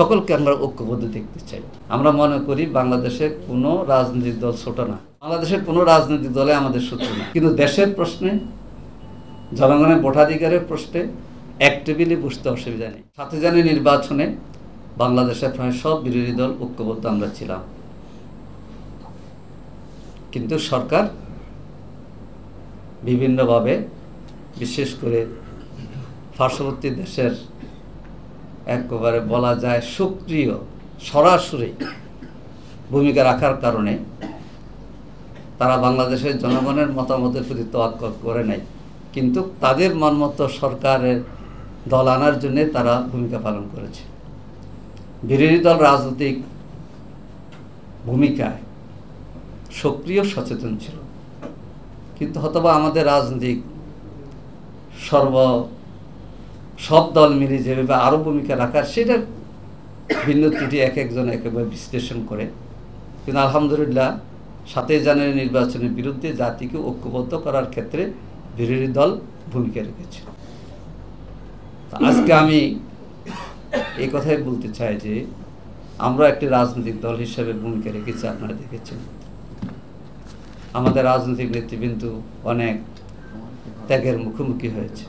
সকলকে আমরা ঐক্যবদ্ধ দেখতে চাই। আমরা মনে করি বাংলাদেশে কোনো রাজনৈতিক দল ছোট না, বাংলাদেশের কোনো রাজনৈতিক দলে আমাদের শত্রু না, কিন্তু দেশের প্রশ্নে, জনগণের ভোটাধিকারের প্রশ্নে এক টেবিলে বসতে অসুবিধা নেই। 7 জানুয়ারি নির্বাচনে বাংলাদেশে প্রায় সব বিরোধী দল ঐক্যবদ্ধ আমরা ছিলাম, কিন্তু সরকার বিভিন্নভাবে, বিশেষ করে পার্শ্ববর্তী দেশের একেবারে বলা যায় সক্রিয় সরাসরি ভূমিকা রাখার কারণে তারা বাংলাদেশের জনগণের মতামতের প্রতি তোয়াক্কা করে নাই, কিন্তু তাদের মনমতো সরকারের দল আনার জন্য তারা ভূমিকা পালন করেছে। বিরোধী দল রাজনৈতিক ভূমিকায় সক্রিয় সচেতন ছিল, কিন্তু হয়তোবা আমাদের রাজনৈতিক সব দল মিলে যেভাবে আরও ভূমিকা রাখার, সেটার ভিন্ন ত্রুটি এক একজন একেবারে বিশ্লেষণ করে। কিন্তু আলহামদুলিল্লাহ 7 জানুয়ারি নির্বাচনের বিরুদ্ধে জাতিকে ঐক্যবদ্ধ করার ক্ষেত্রে বিরোধী দল ভূমিকা রেখেছে। আজকে আমি এই কথাই বলতে চাই যে আমরা একটি রাজনৈতিক দল হিসেবে ভূমিকা রেখেছি। আপনারা দেখেছেন আমাদের রাজনৈতিক নেতৃবৃন্দ অনেক ত্যাগের মুখোমুখি হয়েছে।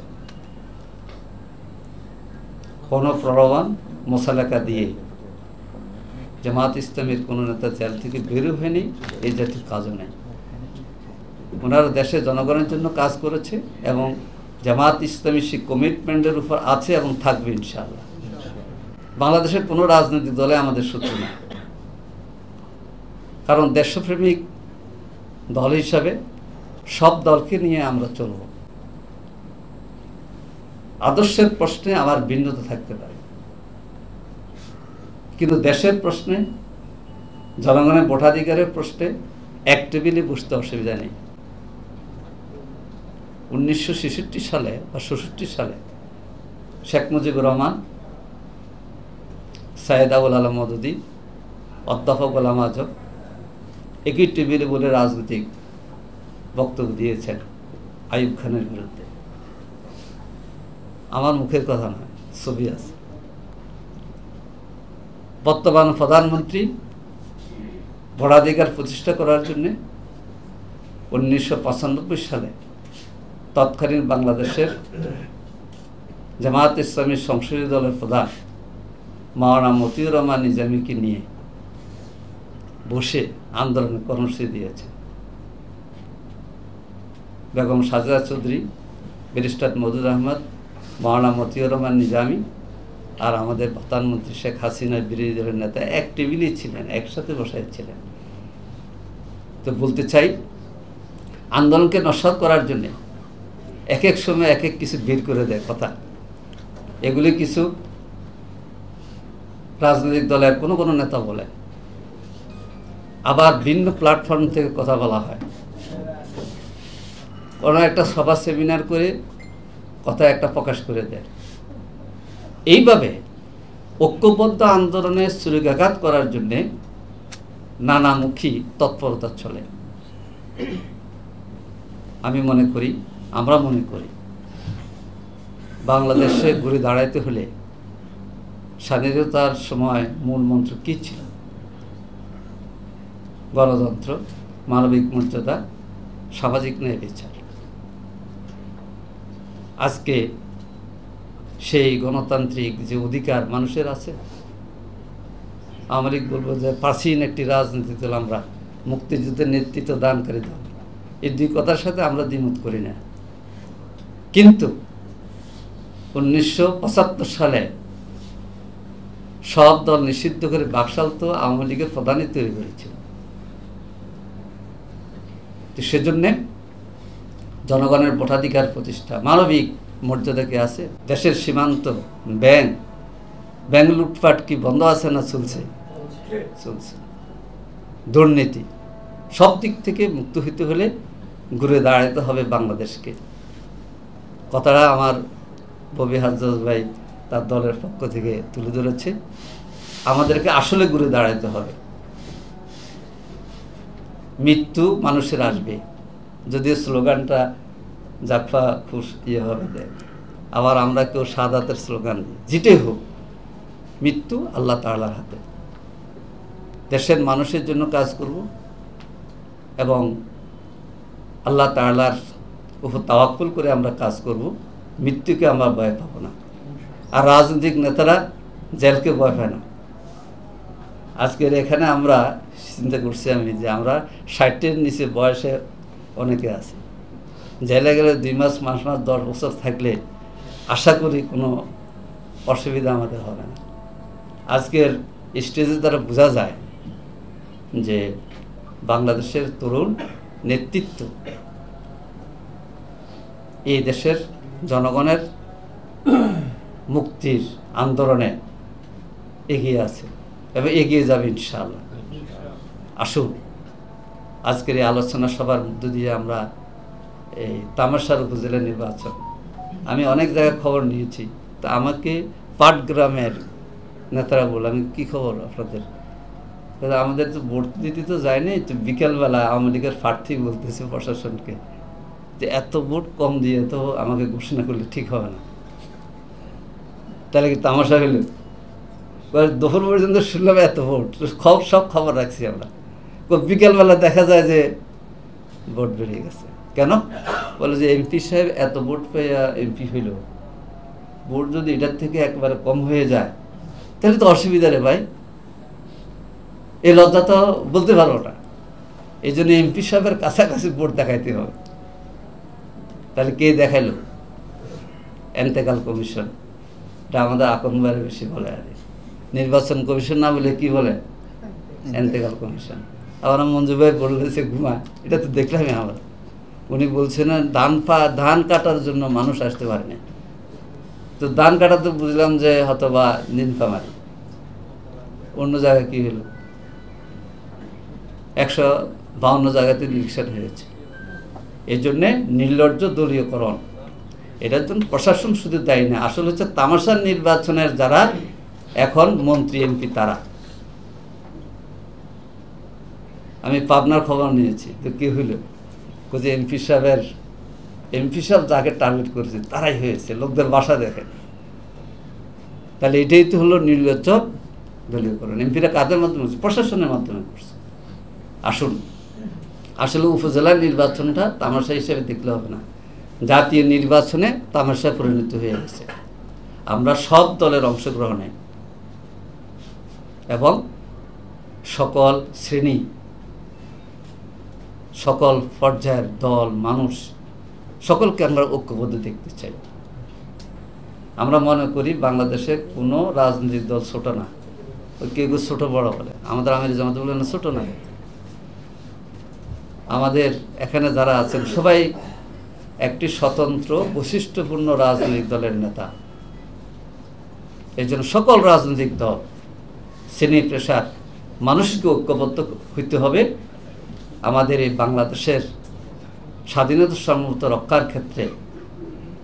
কোনো প্রলোভন মোসালেকা দিয়ে জামাত ইসলামের কোনো নেতা জেল থেকে বের হয়নি, এই জাতীয় কাজও নেই। ওনারা দেশে জনগণের জন্য কাজ করেছে এবং জামাত ইসলামী সেই কমিটমেন্টের উপর আছে এবং থাকবে ইনশাআল্লাহ। বাংলাদেশের কোনো রাজনৈতিক দলে আমাদের শত্রু না, কারণ দেশপ্রেমিক দল হিসাবে সব দলকে নিয়ে আমরা চলব। আদর্শের প্রশ্নে আমার ভিন্নতা থাকতে পারে, কিন্তু দেশের প্রশ্নে, জনগণের ভোটাধিকারের প্রশ্নে এক টেবিলে বসতে অসুবিধা নেই। 1966 সালে বা 67 সালে শেখ মুজিবুর রহমান, সাইয়েদ আবুল আলম মওদুদী, অধ্যাপক গোলাম আজম একই টেবিলে বলে রাজনৈতিক বক্তব্য দিয়েছেন আইয়ুব খানের বিরুদ্ধে। আমার মুখের কথা নয়, ছবি আছে। বর্তমান প্রধানমন্ত্রী ভোটাধিকার প্রতিষ্ঠা করার জন্য 1995 সালে তৎকালীন বাংলাদেশের জামায়াত ইসলামী সংসদীয় দলের প্রধান মাওলানা মতিউর রহমান নিজামীকে নিয়ে বসে আন্দোলনের কর্মসূচি দিয়েছে। বেগম সাজেদা চৌধুরী, ব্যারিস্টার মওদুদ আহমদ, মাওলানা মতিউর রহমান নিজামী আর আমাদের প্রধানমন্ত্রী শেখ হাসিনার বিরোধী দলের নেতা এক টেবিলেই ছিলেন, একসাথে বসায় ছিলেন। তো বলতে চাই, আন্দোলনকে নস্যাৎ করার জন্য এক এক সময় এক এক কিছু বের করে দেয় কথা। এগুলি কিছু রাজনৈতিক দলের কোনো কোনো নেতা বলেন, আবার ভিন্ন প্ল্যাটফর্ম থেকে কথা বলা হয়। কোনো একটা সভা সেমিনার করে কথা একটা প্রকাশ করে দেয়। এইভাবে ঐক্যবদ্ধ আন্দোলনে ছুরিকাঘাত করার জন্যে নানামুখী তৎপরতা চলে। আমি মনে করি, আমরা মনে করি, বাংলাদেশে ঘুরে দাঁড়াইতে হলে স্বাধীনতার সময় মূল মন্ত্র কী ছিল? গণতন্ত্র, মানবিক মর্যাদা, সামাজিক ন্যায় বিচার। আজকে সেই গণতান্ত্রিক যে অধিকার মানুষের আছে, আমরা বলবো যে প্রাচীন একটি রাজনৈতিক দল, আমরা মুক্তিযুদ্ধের নেতৃত্ব দানকারী দল, এই দুই কথার সাথে আমরা দ্বিমত করি না। কিন্তু 1975 সালে সব দল নিষিদ্ধ করে বাকশাল তো আওয়ামী লীগের প্রধানই তৈরি করেছিল। তো সেজন্যে জনগণের ভোটাধিকার প্রতিষ্ঠা, মানবিক মর্যাদা কি আছে? দেশের সীমান্ত, ব্যাংক লুটপাট কি বন্ধ আছে না চলছে? চলছে। দুর্নীতি, সব দিক থেকে মুক্ত হইতে হলে ঘুরে দাঁড়াতে হবে বাংলাদেশকে। কথাটা আমার ববি হাজ্জাজ ভাই তার দলের পক্ষ থেকে তুলে ধরেছে। আমাদেরকে আসলে ঘুরে দাঁড়াতে হবে। মৃত্যু মানুষের আসবে, যদিও স্লোগানটা জাফা খুশ হবে দেয়, আবার আমরা কেউ শাহাদাতের স্লোগান দিই, যেটাই হোক মৃত্যু আল্লাহ তাআলার হাতে। দেশের মানুষের জন্য কাজ করব এবং আল্লাহ তাআলার উপর তাওয়াক্কুল করে আমরা কাজ করব। মৃত্যুকে আমরা ভয় পাবো না। আর রাজনৈতিক নেতারা জেলকে ভয় পায় না। আজকের এখানে আমরা চিন্তা করছি আমি যে আমরা 60-এর নিচে বয়সে অনেকে আছি, জেলে গেলে 2 মাস 5 মাস 10 বছর থাকলে আশা করি কোনো অসুবিধা আমাদের হবে না। আজকের স্টেজে দ্বারা বোঝা যায় যে বাংলাদেশের তরুণ নেতৃত্ব এই দেশের জনগণের মুক্তির আন্দোলনে এগিয়ে আছে এবং এগিয়ে যাবে ইনশাআল্লাহ। আসুন আজকের এই আলোচনা সভার মধ্য দিয়ে আমরা এই তামাশার উপজেলা নির্বাচন, আমি অনেক জায়গায় খবর নিয়েছি, তা আমাকে পাটগ্রামের নেতারা বলে, আমি কী খবর আপনাদের? আমাদের তো ভোট দিতে তো যায়নি, তো বিকেলবেলা আওয়ামী লীগের প্রার্থী বলতেছে প্রশাসনকে যে এত ভোট কম দিয়ে তো আমাকে ঘোষণা করলে ঠিক হবে না। তাহলে কি তামাশা হলো? দুপুর পর্যন্ত শুনলাম এত ভোট, সব খবর রাখছি আমরা। বিকেলবেলা দেখা যায় যে ভোট বেরিয়ে গেছে। কেন? বলে যে এমপি সাহেব এত ভোট পেয়ে এমপি হইল, ভোট যদি এটার থেকে একবারে কম হয়ে যায় তাহলে তো অসুবিধা রে ভাই, এই লজ্জা তো বলতে পারবো না। এই জন্য এমপি সাহেবের কাছাকাছি ভোট দেখাইতে হবে। তাহলে কে দেখাইলো? এন্তেকাল কমিশন। এটা আমাদের আকনবারে বেশি বলে। আর নির্বাচন কমিশন না বলে কি বলে? এন্তেকাল কমিশন। আবার মঞ্জু ভাই বলেছে ঘুমা, এটা তো দেখলামই আমরা। উনি বলছেন ধান কাটার জন্য মানুষ আসতে পারেনি, তো ধান কাটাতে বুঝলাম যে হয়তো বা নীলফামারী। অন্য জায়গায় কি হলো? 152 জায়গাতে ইলেকশন হয়েছে। এই জন্যে নির্লজ্জ দলীয়করণ, এটার জন্য প্রশাসন শুধু দায়ী না, আসলে হচ্ছে তামাশার নির্বাচনের যারা এখন মন্ত্রী এমপি তারা। আমি পাবনার খবর নিয়েছি, তো কি হইল? যে এমপি সাহেব যাকে টার্গেট করেছে তারাই হয়েছে, লোকদের বাসা দেখেন। তাহলে এটাই তো হলো নির্লজ্জ দলীয়করণ। এমপিরা কাদের মাধ্যমে করছে? প্রশাসনের মাধ্যমে করছে। আসুন, আসলে উপজেলার নির্বাচনটা তামাশা হিসেবে দেখলে হবে না, জাতীয় নির্বাচনে তামাশায় পরিণত হয়ে গেছে। আমরা সব দলের অংশগ্রহণে এবং সকল শ্রেণী, সকল পর্যায়ের দল, মানুষ সকলকে আমরা ঐক্যবদ্ধ দেখতে চাই। আমরা মনে করি বাংলাদেশে কোনো রাজনৈতিক দল ছোট না। কেউ ছোট বড় বলে, আমাদের আমির জামাত বলে না ছোট না। আমাদের এখানে যারা আছেন সবাই একটি স্বতন্ত্র বৈশিষ্ট্যপূর্ণ রাজনৈতিক দলের নেতা। এই জন্য সকল রাজনৈতিক দল, শ্রেণী পেশার মানুষকে ঐক্যবদ্ধ হইতে হবে আমাদের এই বাংলাদেশের স্বাধীনতা সার্বভৌমত্ব রক্ষার ক্ষেত্রে।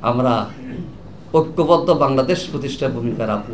আমরা ঐক্যবদ্ধ বাংলাদেশ প্রতিষ্ঠার ভূমিকা রাখব।